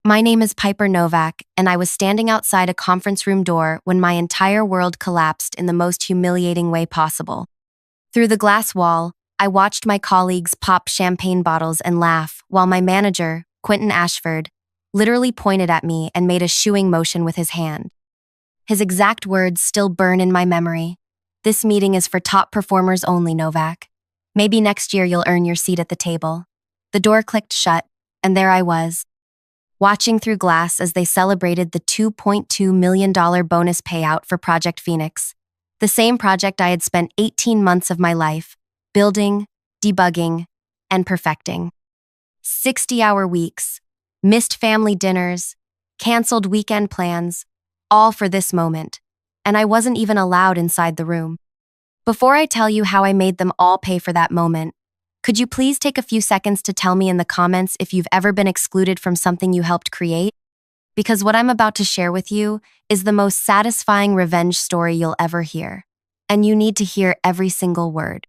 My name is Piper Novak, and I was standing outside a conference room door when my entire world collapsed in the most humiliating way possible. Through the glass wall, I watched my colleagues pop champagne bottles and laugh, while my manager, Quentin Ashford, literally pointed at me and made a shooing motion with his hand. His exact words still burn in my memory. "This meeting is for top performers only, Novak. Maybe next year you'll earn your seat at the table." The door clicked shut, and there I was, watching through glass as they celebrated the $2.2 million bonus payout for Project Phoenix, the same project I had spent 18 months of my life building, debugging, and perfecting. 60-hour weeks, missed family dinners, canceled weekend plans, all for this moment, and I wasn't even allowed inside the room. Before I tell you how I made them all pay for that moment, could you please take a few seconds to tell me in the comments if you've ever been excluded from something you helped create? Because what I'm about to share with you is the most satisfying revenge story you'll ever hear, and you need to hear every single word.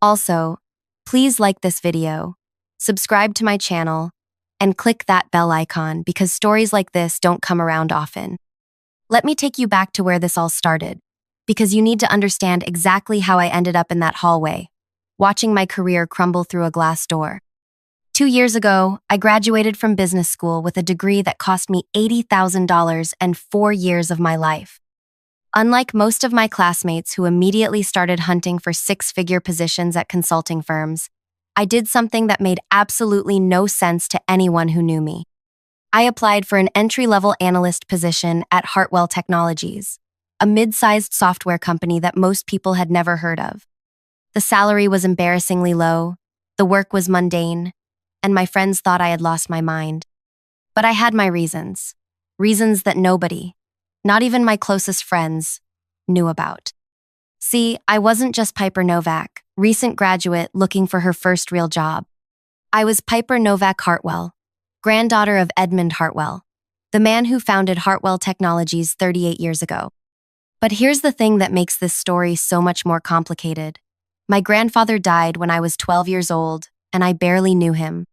Also, please like this video, subscribe to my channel, and click that bell icon because stories like this don't come around often. Let me take you back to where this all started, because you need to understand exactly how I ended up in that hallway, watching my career crumble through a glass door. 2 years ago, I graduated from business school with a degree that cost me $80,000 and 4 years of my life. Unlike most of my classmates who immediately started hunting for six-figure positions at consulting firms, I did something that made absolutely no sense to anyone who knew me. I applied for an entry-level analyst position at Hartwell Technologies, a mid-sized software company that most people had never heard of. The salary was embarrassingly low, the work was mundane, and my friends thought I had lost my mind. But I had my reasons that nobody, not even my closest friends, knew about. See, I wasn't just Piper Novak, recent graduate looking for her first real job. I was Piper Novak Hartwell, granddaughter of Edmund Hartwell, the man who founded Hartwell Technologies 38 years ago. But here's the thing that makes this story so much more complicated. My grandfather died when I was 12 years old, and I barely knew him.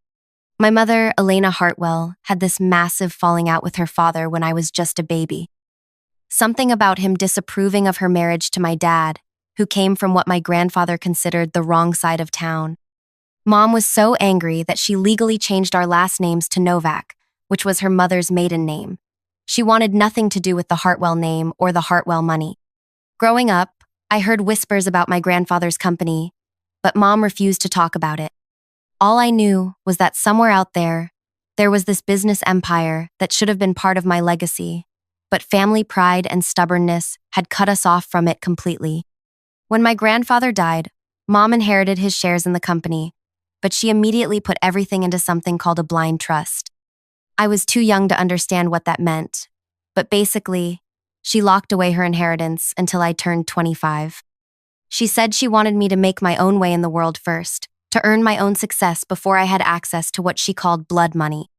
My mother, Elena Hartwell, had this massive falling out with her father when I was just a baby. Something about him disapproving of her marriage to my dad, who came from what my grandfather considered the wrong side of town. Mom was so angry that she legally changed our last names to Novak, which was her mother's maiden name. She wanted nothing to do with the Hartwell name or the Hartwell money. Growing up, I heard whispers about my grandfather's company, but Mom refused to talk about it. All I knew was that somewhere out there was this business empire that should have been part of my legacy, but family pride and stubbornness had cut us off from it completely. When my grandfather died, Mom inherited his shares in the company, but she immediately put everything into something called a blind trust. I was too young to understand what that meant, but basically, she locked away her inheritance until I turned 25. She said she wanted me to make my own way in the world first, to earn my own success before I had access to what she called blood money.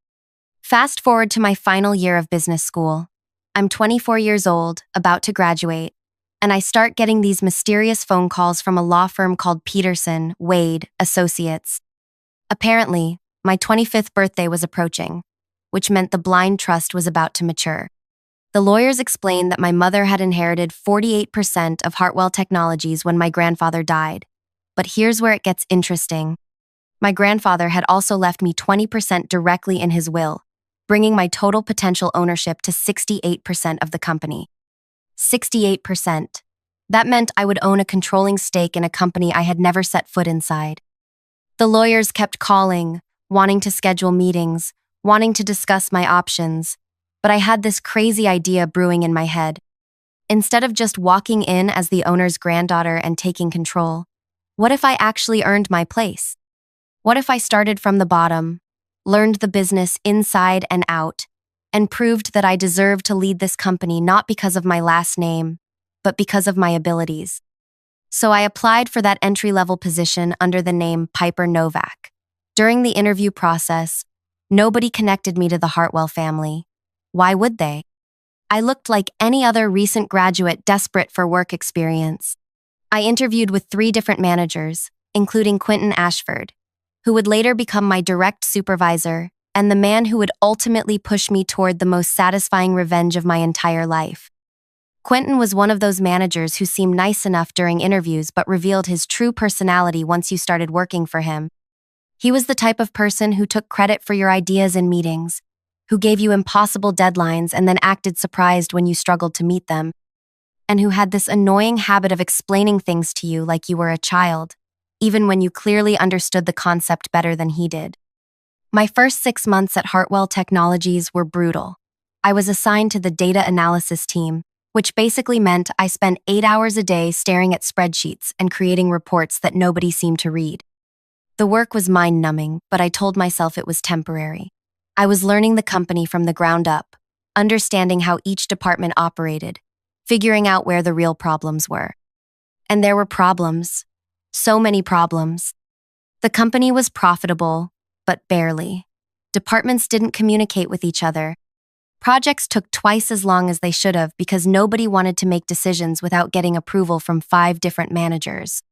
Fast forward to my final year of business school. I'm 24 years old, about to graduate, and I start getting these mysterious phone calls from a law firm called Peterson, Wade, Associates. Apparently, my 25th birthday was approaching, which meant the blind trust was about to mature. The lawyers explained that my mother had inherited 48% of Hartwell Technologies when my grandfather died. But here's where it gets interesting. My grandfather had also left me 20% directly in his will, bringing my total potential ownership to 68% of the company. 68%. That meant I would own a controlling stake in a company I had never set foot inside. The lawyers kept calling, wanting to schedule meetings, wanting to discuss my options, but I had this crazy idea brewing in my head. Instead of just walking in as the owner's granddaughter and taking control, what if I actually earned my place? What if I started from the bottom, learned the business inside and out, and proved that I deserved to lead this company not because of my last name, but because of my abilities? So I applied for that entry-level position under the name Piper Novak. During the interview process, nobody connected me to the Hartwell family. Why would they? I looked like any other recent graduate desperate for work experience. I interviewed with 3 different managers, including Quentin Ashford, who would later become my direct supervisor and the man who would ultimately push me toward the most satisfying revenge of my entire life. Quentin was one of those managers who seemed nice enough during interviews but revealed his true personality once you started working for him. He was the type of person who took credit for your ideas in meetings, who gave you impossible deadlines and then acted surprised when you struggled to meet them, and who had this annoying habit of explaining things to you like you were a child, even when you clearly understood the concept better than he did. My first 6 months at Hartwell Technologies were brutal. I was assigned to the data analysis team, which basically meant I spent 8 hours a day staring at spreadsheets and creating reports that nobody seemed to read. The work was mind-numbing, but I told myself it was temporary. I was learning the company from the ground up, understanding how each department operated, figuring out where the real problems were. And there were problems. So many problems. The company was profitable, but barely. Departments didn't communicate with each other. Projects took twice as long as they should have because nobody wanted to make decisions without getting approval from 5 different managers.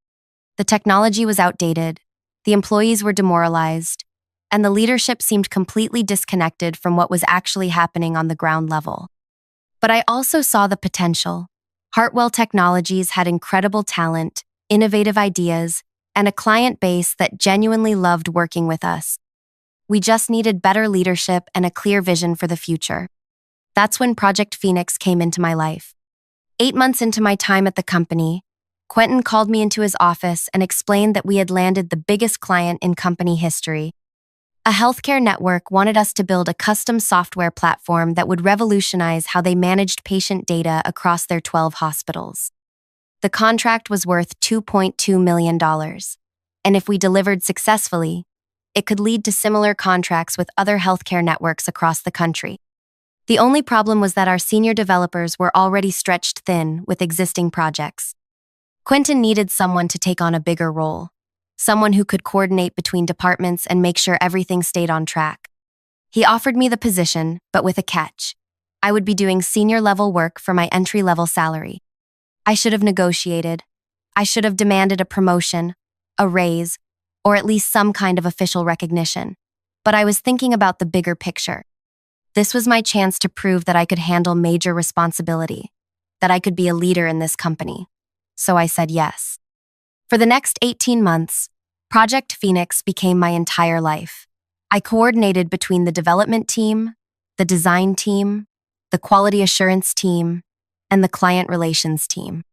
The technology was outdated, the employees were demoralized, and the leadership seemed completely disconnected from what was actually happening on the ground level. But I also saw the potential. Hartwell Technologies had incredible talent, innovative ideas, and a client base that genuinely loved working with us. We just needed better leadership and a clear vision for the future. That's when Project Phoenix came into my life. 8 months into my time at the company, Quentin called me into his office and explained that we had landed the biggest client in company history. A healthcare network wanted us to build a custom software platform that would revolutionize how they managed patient data across their 12 hospitals. The contract was worth $2.2 million, and if we delivered successfully, it could lead to similar contracts with other healthcare networks across the country. The only problem was that our senior developers were already stretched thin with existing projects. Quentin needed someone to take on a bigger role, someone who could coordinate between departments and make sure everything stayed on track. He offered me the position, but with a catch. I would be doing senior-level work for my entry-level salary. I should have negotiated. I should have demanded a promotion, a raise, or at least some kind of official recognition. But I was thinking about the bigger picture. This was my chance to prove that I could handle major responsibility, that I could be a leader in this company. So I said yes. For the next 18 months, Project Phoenix became my entire life. I coordinated between the development team, the design team, the quality assurance team, and the client relations team.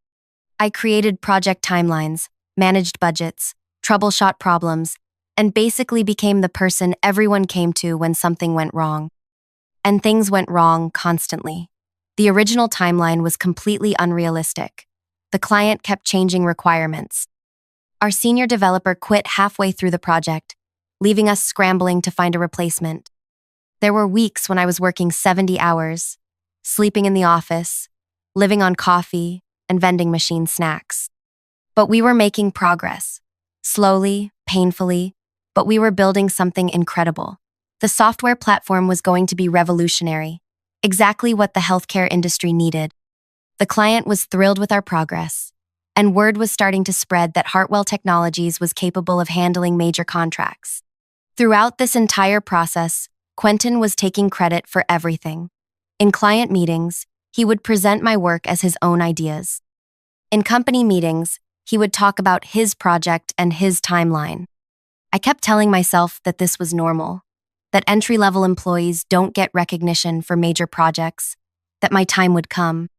I created project timelines, managed budgets, troubleshot problems, and basically became the person everyone came to when something went wrong. And things went wrong constantly. The original timeline was completely unrealistic. The client kept changing requirements. Our senior developer quit halfway through the project, leaving us scrambling to find a replacement. There were weeks when I was working 70 hours, sleeping in the office, living on coffee, and vending machine snacks. But we were making progress. Slowly, painfully, but we were building something incredible. The software platform was going to be revolutionary, exactly what the healthcare industry needed. The client was thrilled with our progress, and word was starting to spread that Hartwell Technologies was capable of handling major contracts. Throughout this entire process, Quentin was taking credit for everything. In client meetings, he would present my work as his own ideas. In company meetings, he would talk about his project and his timeline. I kept telling myself that this was normal, that entry-level employees don't get recognition for major projects, that my time would come.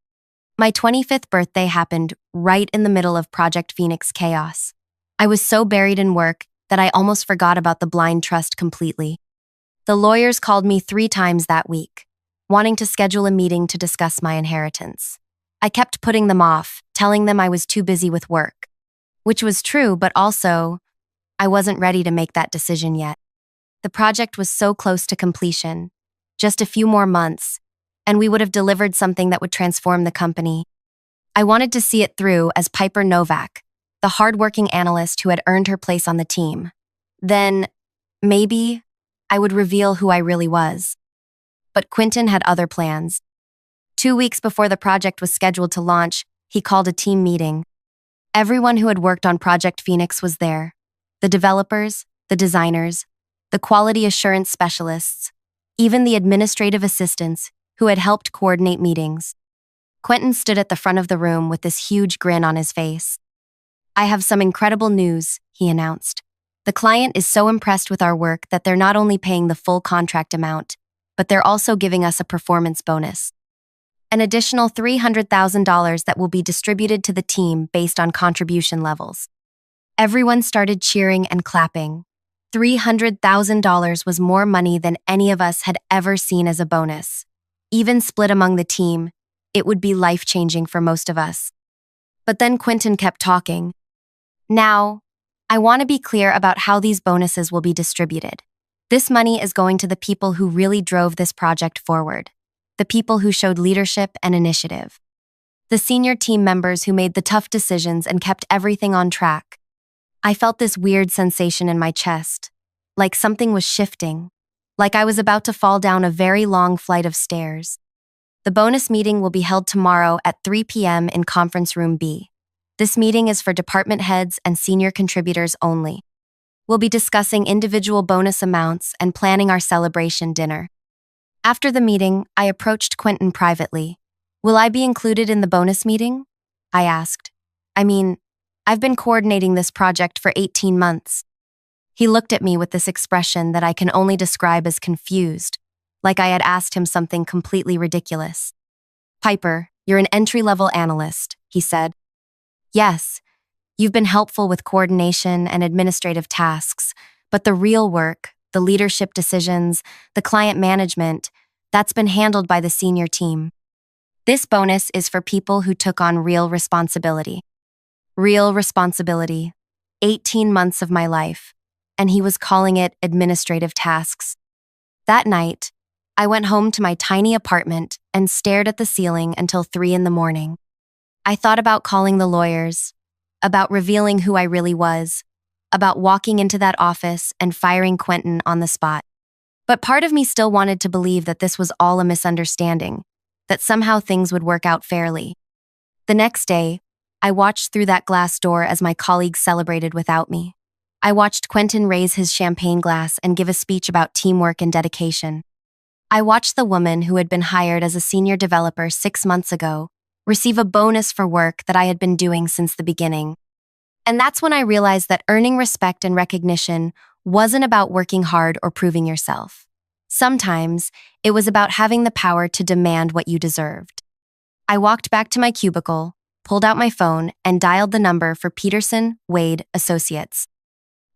My 25th birthday happened right in the middle of Project Phoenix chaos. I was so buried in work that I almost forgot about the blind trust completely. The lawyers called me 3 times that week, wanting to schedule a meeting to discuss my inheritance. I kept putting them off, telling them I was too busy with work. Which was true, but also, I wasn't ready to make that decision yet. The project was so close to completion, just a few more months, and we would have delivered something that would transform the company. I wanted to see it through as Piper Novak, the hardworking analyst who had earned her place on the team. Then, maybe, I would reveal who I really was. But Quentin had other plans. 2 weeks before the project was scheduled to launch, he called a team meeting. Everyone who had worked on Project Phoenix was there. The developers, the designers, the quality assurance specialists, even the administrative assistants who had helped coordinate meetings. Quentin stood at the front of the room with this huge grin on his face. "I have some incredible news," he announced. "The client is so impressed with our work that they're not only paying the full contract amount, but they're also giving us a performance bonus. An additional $300,000 that will be distributed to the team based on contribution levels." Everyone started cheering and clapping. $300,000 was more money than any of us had ever seen as a bonus. Even split among the team, it would be life-changing for most of us. But then Quentin kept talking. "Now, I want to be clear about how these bonuses will be distributed. This money is going to the people who really drove this project forward, the people who showed leadership and initiative, the senior team members who made the tough decisions and kept everything on track." I felt this weird sensation in my chest, like something was shifting, like I was about to fall down a very long flight of stairs. "The bonus meeting will be held tomorrow at 3 p.m. in Conference Room B. This meeting is for department heads and senior contributors only. We'll be discussing individual bonus amounts and planning our celebration dinner." After the meeting, I approached Quentin privately. "Will I be included in the bonus meeting?" I asked. "I mean, I've been coordinating this project for 18 months. He looked at me with this expression that I can only describe as confused, like I had asked him something completely ridiculous. "Piper, you're an entry-level analyst," he said. "Yes, you've been helpful with coordination and administrative tasks, but the real work, the leadership decisions, the client management, that's been handled by the senior team. This bonus is for people who took on real responsibility." Real responsibility. 18 months of my life. And he was calling it administrative tasks. That night, I went home to my tiny apartment and stared at the ceiling until 3 in the morning. I thought about calling the lawyers, about revealing who I really was, about walking into that office and firing Quentin on the spot. But part of me still wanted to believe that this was all a misunderstanding, that somehow things would work out fairly. The next day, I watched through that glass door as my colleagues celebrated without me. I watched Quentin raise his champagne glass and give a speech about teamwork and dedication. I watched the woman who had been hired as a senior developer 6 months ago receive a bonus for work that I had been doing since the beginning. And that's when I realized that earning respect and recognition wasn't about working hard or proving yourself. Sometimes, it was about having the power to demand what you deserved. I walked back to my cubicle, pulled out my phone, and dialed the number for Peterson, Wade, Associates.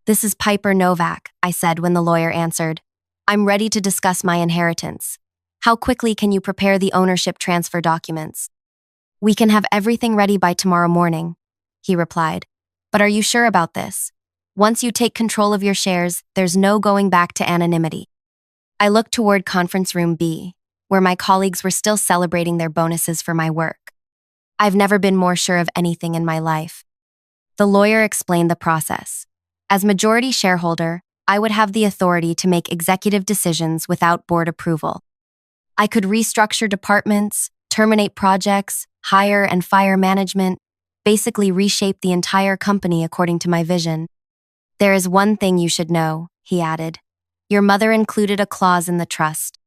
"This is Piper Novak," I said when the lawyer answered. "I'm ready to discuss my inheritance. How quickly can you prepare the ownership transfer documents?" "We can have everything ready by tomorrow morning," he replied. "But are you sure about this? Once you take control of your shares, there's no going back to anonymity." I looked toward Conference Room B, where my colleagues were still celebrating their bonuses for my work. I've never been more sure of anything in my life. The lawyer explained the process. As majority shareholder, I would have the authority to make executive decisions without board approval. I could restructure departments, terminate projects, hire and fire management, basically reshape the entire company according to my vision. "There is one thing you should know," he added. "Your mother included a clause in the trust.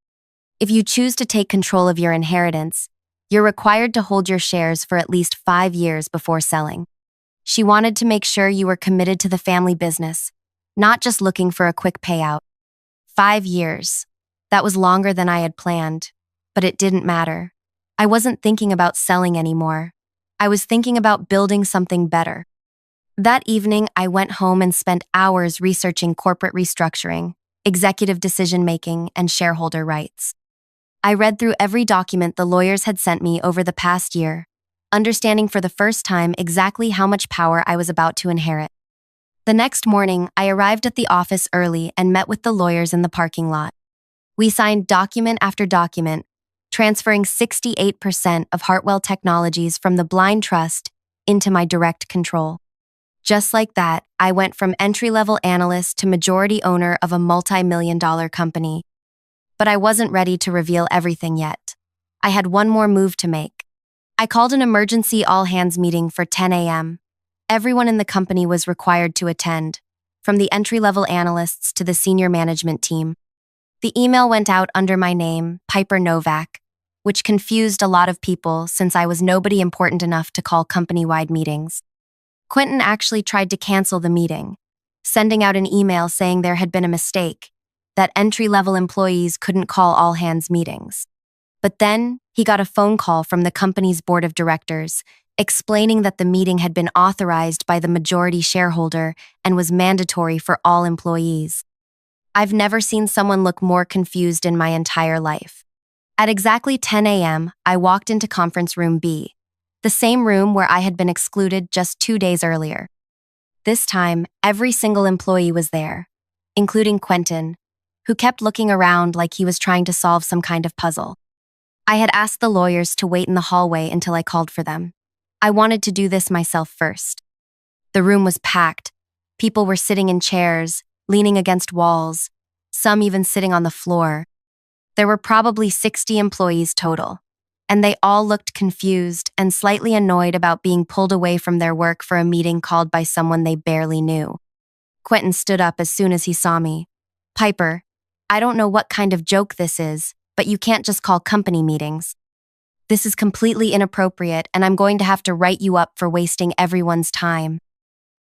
If you choose to take control of your inheritance, you're required to hold your shares for at least 5 years before selling. She wanted to make sure you were committed to the family business, not just looking for a quick payout." 5 years. That was longer than I had planned, but it didn't matter. I wasn't thinking about selling anymore. I was thinking about building something better. That evening, I went home and spent hours researching corporate restructuring, executive decision-making, and shareholder rights. I read through every document the lawyers had sent me over the past year, understanding for the first time exactly how much power I was about to inherit. The next morning, I arrived at the office early and met with the lawyers in the parking lot. We signed document after document, transferring 68% of Hartwell Technologies from the blind trust into my direct control. Just like that, I went from entry-level analyst to majority owner of a multi-million-dollar company. But I wasn't ready to reveal everything yet. I had one more move to make. I called an emergency all-hands meeting for 10 a.m. Everyone in the company was required to attend, from the entry-level analysts to the senior management team. The email went out under my name, Piper Novak, which confused a lot of people since I was nobody important enough to call company-wide meetings. Quentin actually tried to cancel the meeting, sending out an email saying there had been a mistake, that entry-level employees couldn't call all-hands meetings. But then, he got a phone call from the company's board of directors, explaining that the meeting had been authorized by the majority shareholder and was mandatory for all employees. I've never seen someone look more confused in my entire life. At exactly 10 a.m., I walked into conference room B, the same room where I had been excluded just 2 days earlier. This time, every single employee was there, including Quentin, who kept looking around like he was trying to solve some kind of puzzle. I had asked the lawyers to wait in the hallway until I called for them. I wanted to do this myself first. The room was packed. People were sitting in chairs, leaning against walls, some even sitting on the floor. There were probably 60 employees total, and they all looked confused and slightly annoyed about being pulled away from their work for a meeting called by someone they barely knew. Quentin stood up as soon as he saw me. "Piper, I don't know what kind of joke this is, but you can't just call company meetings. This is completely inappropriate, and I'm going to have to write you up for wasting everyone's time."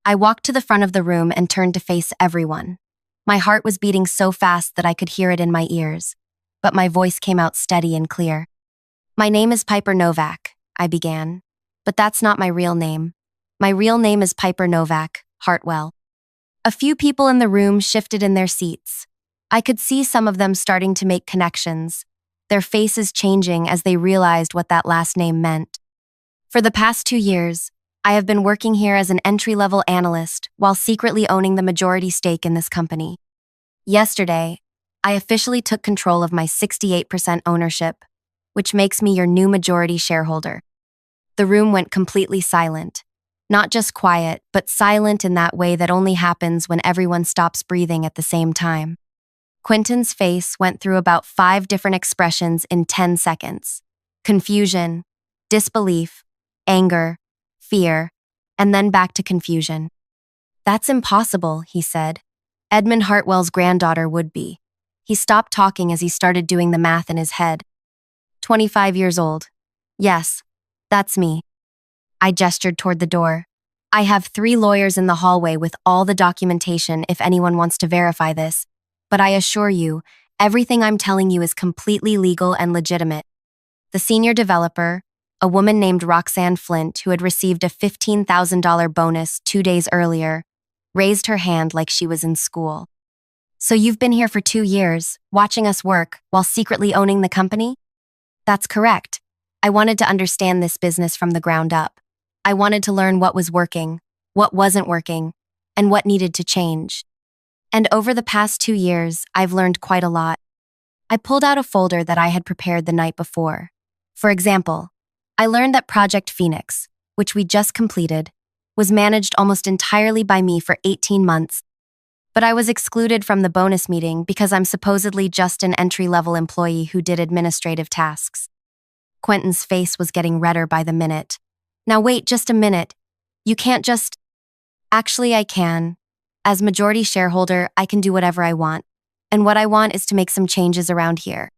I walked to the front of the room and turned to face everyone. My heart was beating so fast that I could hear it in my ears, but my voice came out steady and clear. "My name is Piper Novak," I began, "but that's not my real name. My real name is Piper Novak, Hartwell." A few people in the room shifted in their seats. I could see some of them starting to make connections, their faces changing as they realized what that last name meant. For the past 2 years, I have been working here as an entry-level analyst while secretly owning the majority stake in this company. Yesterday, I officially took control of my 68% ownership, which makes me your new majority shareholder. The room went completely silent. Not just quiet, but silent in that way that only happens when everyone stops breathing at the same time. Quentin's face went through about 5 different expressions in 10 seconds. Confusion, disbelief, anger, fear, and then back to confusion. "That's impossible," he said. "Edmund Hartwell's granddaughter would be." He stopped talking as he started doing the math in his head. 25 years old. "Yes, that's me." I gestured toward the door. "I have 3 lawyers in the hallway with all the documentation if anyone wants to verify this, but I assure you, everything I'm telling you is completely legal and legitimate." The senior developer, a woman named Roxanne Flint, who had received a $15,000 bonus 2 days earlier, raised her hand like she was in school. "So you've been here for 2 years, watching us work, while secretly owning the company?" "That's correct. I wanted to understand this business from the ground up. I wanted to learn what was working, what wasn't working, and what needed to change. And over the past 2 years, I've learned quite a lot." I pulled out a folder that I had prepared the night before. For example, I learned that Project Phoenix, which we just completed, was managed almost entirely by me for 18 months. But I was excluded from the bonus meeting because I'm supposedly just an entry-level employee who did administrative tasks. Quentin's face was getting redder by the minute. "Now wait just a minute. You can't just..." "Actually, I can. As majority shareholder, I can do whatever I want. And what I want is to make some changes around here."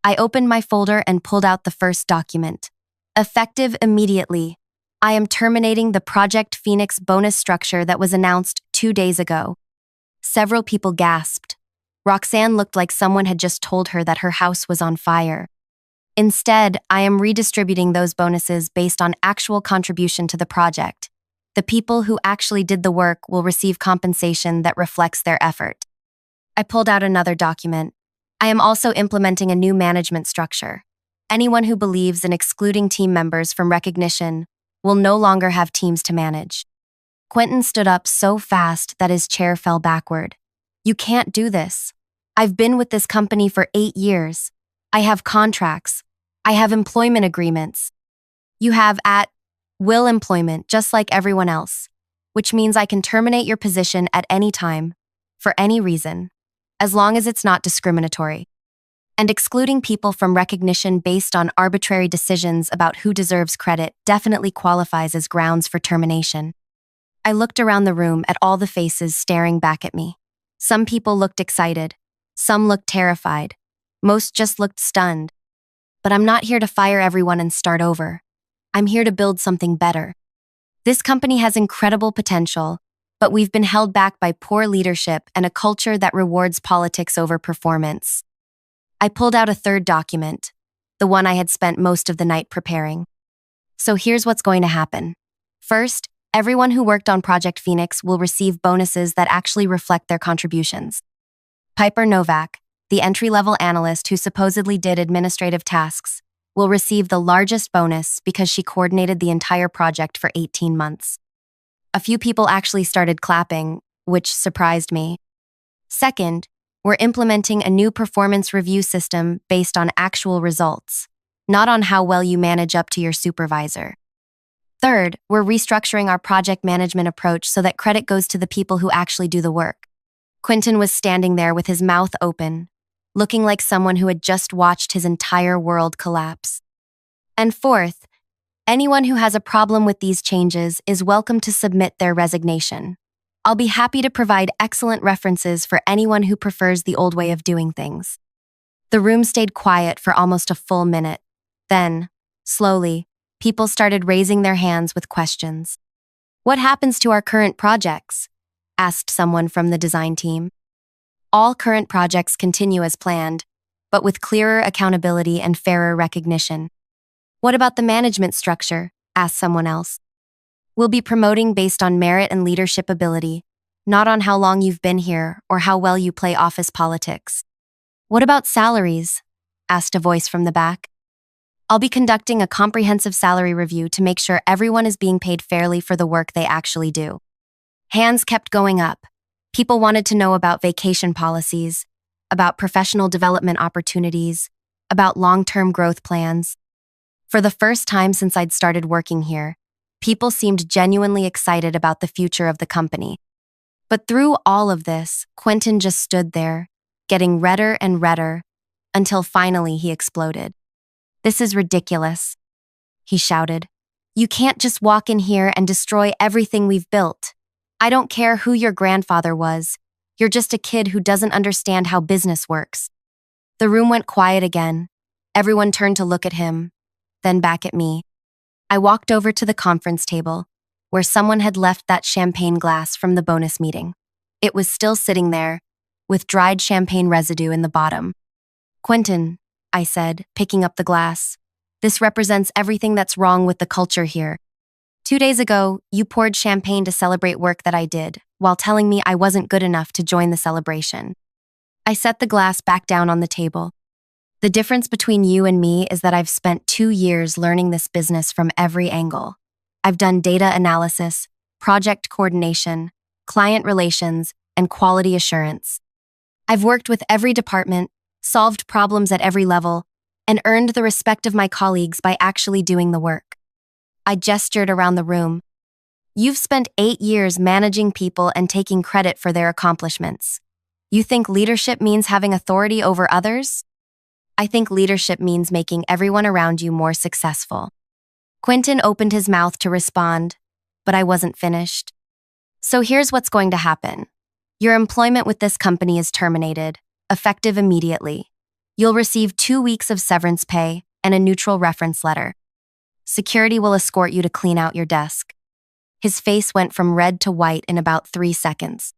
I opened my folder and pulled out the first document. "Effective immediately. I am terminating the Project Phoenix bonus structure that was announced 2 days ago." Several people gasped. Roxanne looked like someone had just told her that her house was on fire. "Instead, I am redistributing those bonuses based on actual contribution to the project. The people who actually did the work will receive compensation that reflects their effort." I pulled out another document. "I am also implementing a new management structure. Anyone who believes in excluding team members from recognition will no longer have teams to manage." Quentin stood up so fast that his chair fell backward. "You can't do this. I've been with this company for 8 years. I have contracts. I have employment agreements. You have at-will employment just like everyone else, which means I can terminate your position at any time, for any reason, as long as it's not discriminatory. And excluding people from recognition based on arbitrary decisions about who deserves credit definitely qualifies as grounds for termination." I looked around the room at all the faces staring back at me. Some people looked excited. Some looked terrified. Most just looked stunned. But I'm not here to fire everyone and start over. I'm here to build something better. This company has incredible potential, but we've been held back by poor leadership and a culture that rewards politics over performance. I pulled out a third document, the one I had spent most of the night preparing. So here's what's going to happen. First, everyone who worked on Project Phoenix will receive bonuses that actually reflect their contributions. Piper Novak, the entry-level analyst who supposedly did administrative tasks, will receive the largest bonus because she coordinated the entire project for 18 months. A few people actually started clapping, which surprised me. Second, we're implementing a new performance review system based on actual results, not on how well you manage up to your supervisor. Third, we're restructuring our project management approach so that credit goes to the people who actually do the work. Quentin was standing there with his mouth open, looking like someone who had just watched his entire world collapse. And fourth, anyone who has a problem with these changes is welcome to submit their resignation. I'll be happy to provide excellent references for anyone who prefers the old way of doing things. The room stayed quiet for almost a full minute. Then, slowly, people started raising their hands with questions. "What happens to our current projects?" asked someone from the design team. "All current projects continue as planned, but with clearer accountability and fairer recognition." "What about the management structure?" asked someone else. "We'll be promoting based on merit and leadership ability, not on how long you've been here or how well you play office politics." "What about salaries?" asked a voice from the back. "I'll be conducting a comprehensive salary review to make sure everyone is being paid fairly for the work they actually do." Hands kept going up. People wanted to know about vacation policies, about professional development opportunities, about long-term growth plans. For the first time since I'd started working here, people seemed genuinely excited about the future of the company. But through all of this, Quentin just stood there, getting redder and redder, until finally he exploded. "This is ridiculous," he shouted. "You can't just walk in here and destroy everything we've built. I don't care who your grandfather was. You're just a kid who doesn't understand how business works." The room went quiet again. Everyone turned to look at him, then back at me. I walked over to the conference table, where someone had left that champagne glass from the bonus meeting. It was still sitting there, with dried champagne residue in the bottom. "Quentin," I said, picking up the glass, "this represents everything that's wrong with the culture here. 2 days ago, you poured champagne to celebrate work that I did, while telling me I wasn't good enough to join the celebration." I set the glass back down on the table. "The difference between you and me is that I've spent 2 years learning this business from every angle. I've done data analysis, project coordination, client relations, and quality assurance. I've worked with every department, solved problems at every level, and earned the respect of my colleagues by actually doing the work." I gestured around the room. "You've spent 8 years managing people and taking credit for their accomplishments. You think leadership means having authority over others? I think leadership means making everyone around you more successful." Quentin opened his mouth to respond, but I wasn't finished. "So here's what's going to happen. Your employment with this company is terminated, effective immediately. You'll receive 2 weeks of severance pay and a neutral reference letter. Security will escort you to clean out your desk." His face went from red to white in about 3 seconds.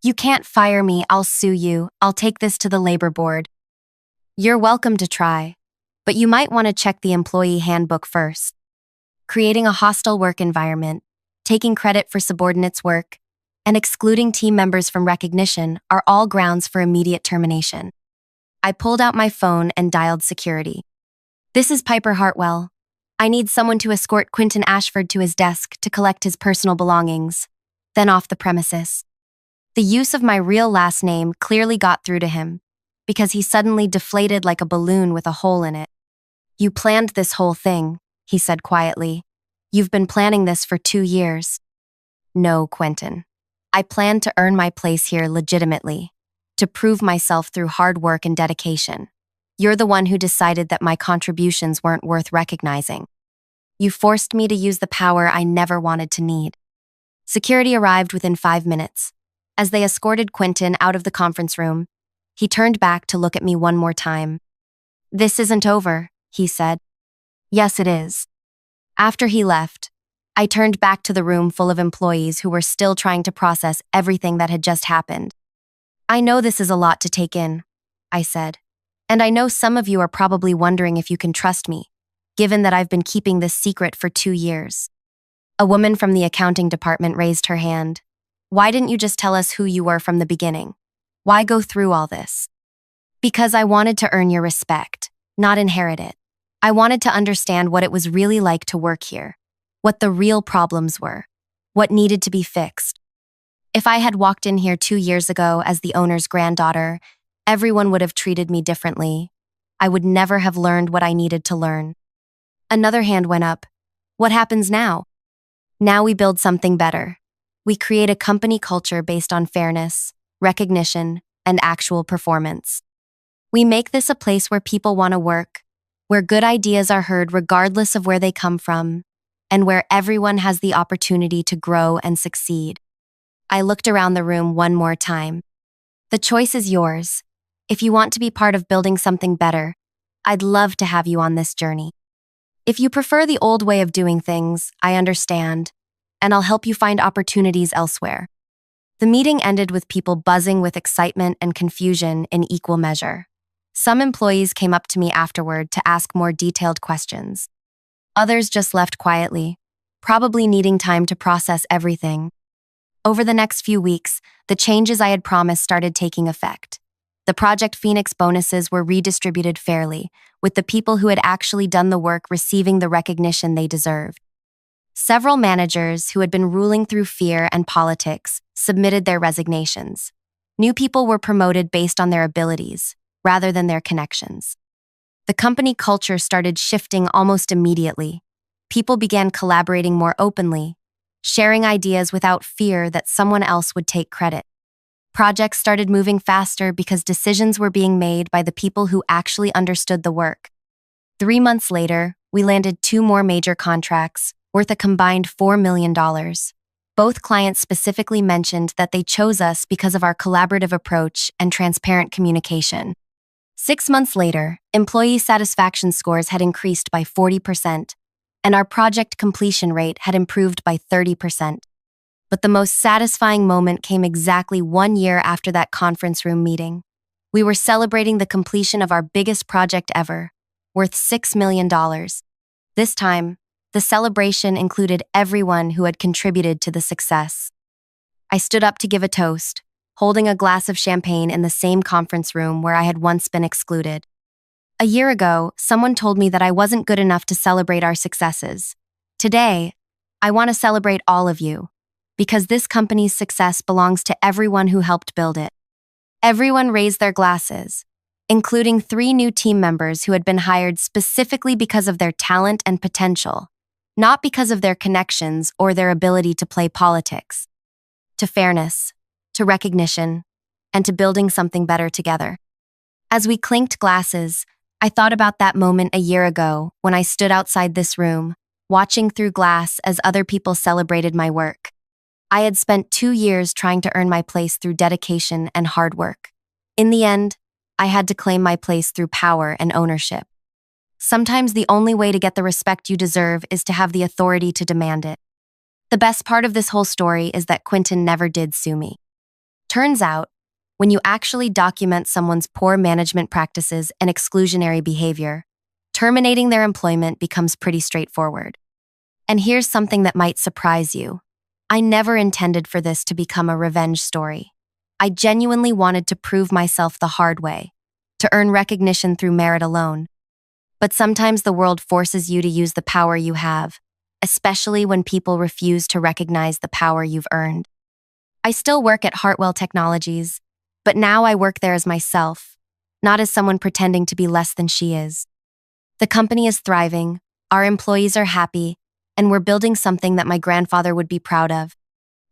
"You can't fire me, I'll sue you, I'll take this to the labor board." "You're welcome to try, but you might want to check the employee handbook first. Creating a hostile work environment, taking credit for subordinates' work, and excluding team members from recognition are all grounds for immediate termination." I pulled out my phone and dialed security. "This is Piper Hartwell. I need someone to escort Quentin Ashford to his desk to collect his personal belongings, then off the premises." The use of my real last name clearly got through to him, because he suddenly deflated like a balloon with a hole in it. "You planned this whole thing," he said quietly. "You've been planning this for 2 years." "No, Quentin. I planned to earn my place here legitimately, to prove myself through hard work and dedication. You're the one who decided that my contributions weren't worth recognizing. You forced me to use the power I never wanted to need." Security arrived within 5 minutes. As they escorted Quentin out of the conference room, He turned back to look at me one more time. "This isn't over," he said. "Yes, it is." After he left, I turned back to the room full of employees who were still trying to process everything that had just happened. "I know this is a lot to take in," I said. "And I know some of you are probably wondering if you can trust me, given that I've been keeping this secret for 2 years. A woman from the accounting department raised her hand. "Why didn't you just tell us who you were from the beginning? Why go through all this?" "Because I wanted to earn your respect, not inherit it. I wanted to understand what it was really like to work here, what the real problems were, what needed to be fixed. If I had walked in here 2 years ago as the owner's granddaughter, everyone would have treated me differently. I would never have learned what I needed to learn." Another hand went up. "What happens now?" "Now we build something better. We create a company culture based on fairness, recognition, and actual performance. We make this a place where people want to work, where good ideas are heard regardless of where they come from, and where everyone has the opportunity to grow and succeed." I looked around the room one more time. "The choice is yours. If you want to be part of building something better, I'd love to have you on this journey. If you prefer the old way of doing things, I understand, and I'll help you find opportunities elsewhere." The meeting ended with people buzzing with excitement and confusion in equal measure. Some employees came up to me afterward to ask more detailed questions. Others just left quietly, probably needing time to process everything. Over the next few weeks, the changes I had promised started taking effect. The Project Phoenix bonuses were redistributed fairly, with the people who had actually done the work receiving the recognition they deserved. Several managers who had been ruling through fear and politics submitted their resignations. New people were promoted based on their abilities, rather than their connections. The company culture started shifting almost immediately. People began collaborating more openly, sharing ideas without fear that someone else would take credit. Projects started moving faster because decisions were being made by the people who actually understood the work. 3 months later, we landed 2 more major contracts, worth a combined $4 million. Both clients specifically mentioned that they chose us because of our collaborative approach and transparent communication. 6 months later, employee satisfaction scores had increased by 40%, and our project completion rate had improved by 30%. But the most satisfying moment came exactly 1 year after that conference room meeting. We were celebrating the completion of our biggest project ever, worth $6 million. This time, the celebration included everyone who had contributed to the success. I stood up to give a toast, holding a glass of champagne in the same conference room where I had once been excluded. A year ago, someone told me that I wasn't good enough to celebrate our successes. Today, I want to celebrate all of you, because this company's success belongs to everyone who helped build it. Everyone raised their glasses, including 3 new team members who had been hired specifically because of their talent and potential, not because of their connections or their ability to play politics. To fairness, to recognition, and to building something better together. As we clinked glasses, I thought about that moment a year ago when I stood outside this room, watching through glass as other people celebrated my work. I had spent 2 years trying to earn my place through dedication and hard work. In the end, I had to claim my place through power and ownership. Sometimes the only way to get the respect you deserve is to have the authority to demand it. The best part of this whole story is that Quentin never did sue me. Turns out, when you actually document someone's poor management practices and exclusionary behavior, terminating their employment becomes pretty straightforward. And here's something that might surprise you. I never intended for this to become a revenge story. I genuinely wanted to prove myself the hard way, to earn recognition through merit alone. But sometimes the world forces you to use the power you have, especially when people refuse to recognize the power you've earned. I still work at Hartwell Technologies, but now I work there as myself, not as someone pretending to be less than she is. The company is thriving, our employees are happy, and we're building something that my grandfather would be proud of.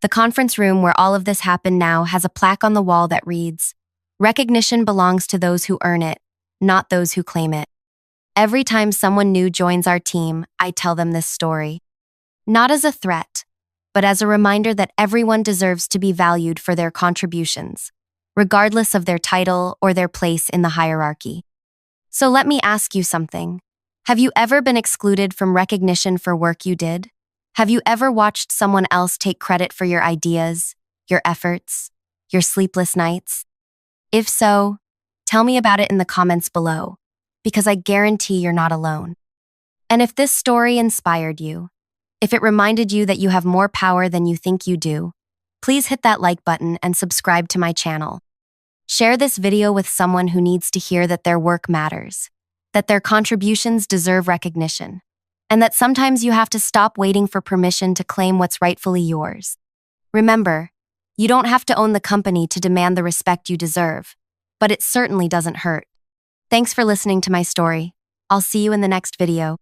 The conference room where all of this happened now has a plaque on the wall that reads, "Recognition belongs to those who earn it, not those who claim it." Every time someone new joins our team, I tell them this story. Not as a threat, but as a reminder that everyone deserves to be valued for their contributions. regardless of their title or their place in the hierarchy. So let me ask you something. Have you ever been excluded from recognition for work you did? Have you ever watched someone else take credit for your ideas, your efforts, your sleepless nights? If so, tell me about it in the comments below, because I guarantee you're not alone. And if this story inspired you, if it reminded you that you have more power than you think you do, please hit that like button and subscribe to my channel. Share this video with someone who needs to hear that their work matters, that their contributions deserve recognition, and that sometimes you have to stop waiting for permission to claim what's rightfully yours. Remember, you don't have to own the company to demand the respect you deserve, but it certainly doesn't hurt. Thanks for listening to my story. I'll see you in the next video.